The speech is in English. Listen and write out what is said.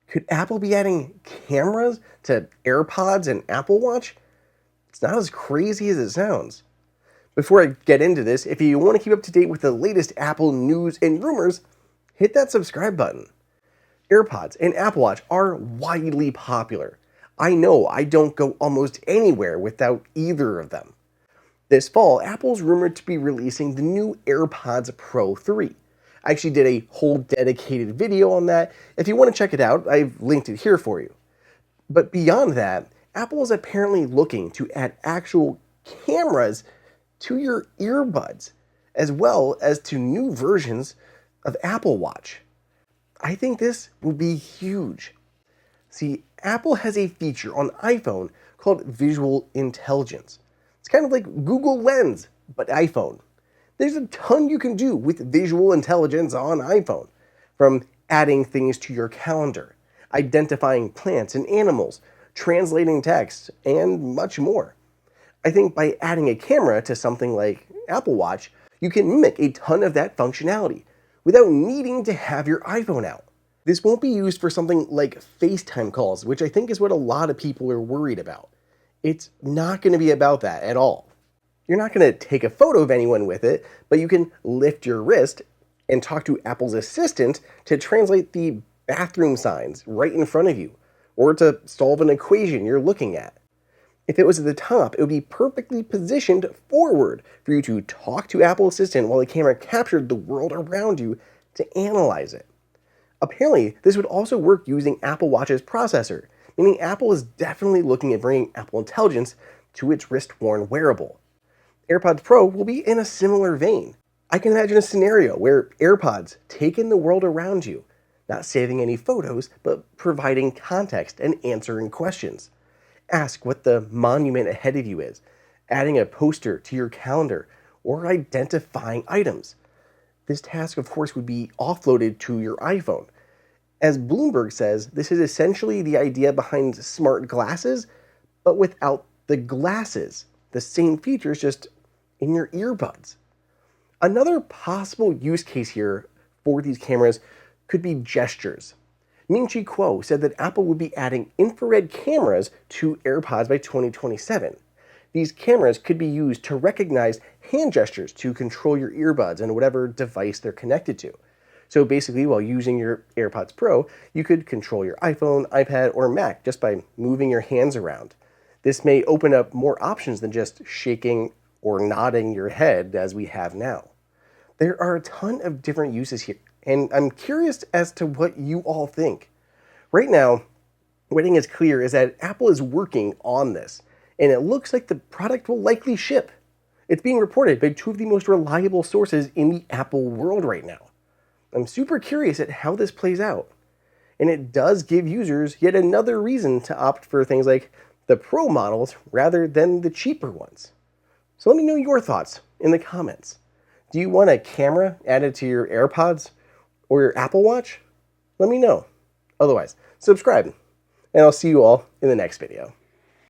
Could Apple be adding cameras to AirPods and Apple Watch? It's not as crazy as it sounds. Before I get into this, if you want to keep up to date with the latest Apple news and rumors, hit that subscribe button. AirPods and Apple Watch are widely popular. I know I don't go almost anywhere without either of them. This fall, Apple's rumored to be releasing the new AirPods Pro 3. I actually did a whole dedicated video on that. If you want to check it out, I've linked it here for you. But beyond that, Apple is apparently looking to add actual cameras to your earbuds, as well as to new versions of Apple Watch. I think this will be huge. See, Apple has a feature on iPhone called visual intelligence. It's kind of like Google Lens, but iPhone. There's a ton you can do with visual intelligence on iPhone, from adding things to your calendar, identifying plants and animals, translating text, and much more. I think by adding a camera to something like Apple Watch, you can mimic a ton of that functionality without needing to have your iPhone out. This won't be used for something like FaceTime calls, which I think is what a lot of people are worried about. It's not going to be about that at all. You're not going to take a photo of anyone with it, but you can lift your wrist and talk to Apple's assistant to translate the bathroom signs right in front of you, or to solve an equation you're looking at. If it was at the top, it would be perfectly positioned forward for you to talk to Apple Assistant while the camera captured the world around you to analyze it. Apparently, this would also work using Apple Watch's processor, meaning Apple is definitely looking at bringing Apple Intelligence to its wrist-worn wearable. AirPods Pro will be in a similar vein. I can imagine a scenario where AirPods take in the world around you, not saving any photos, but providing context and answering questions. Ask what the monument ahead of you is, adding a poster to your calendar, or identifying items. This task, of course, would be offloaded to your iPhone. As Bloomberg says, this is essentially the idea behind smart glasses, but without the glasses. The same features, just in your earbuds. Another possible use case here for these cameras could be gestures. Ming-Chi Kuo said that Apple would be adding infrared cameras to AirPods by 2027. These cameras could be used to recognize hand gestures to control your earbuds and whatever device they're connected to. So basically, while using your AirPods Pro, you could control your iPhone, iPad, or Mac just by moving your hands around. This may open up more options than just shaking or nodding your head as we have now. There are a ton of different uses here, and I'm curious as to what you all think. Right now, what I think is clear is that Apple is working on this, and it looks like the product will likely ship. It's being reported by two of the most reliable sources in the Apple world right now. I'm super curious at how this plays out. And it does give users yet another reason to opt for things like the Pro models rather than the cheaper ones. So let me know your thoughts in the comments. Do you want a camera added to your AirPods or your Apple Watch? Let me know. Otherwise, subscribe, and I'll see you all in the next video.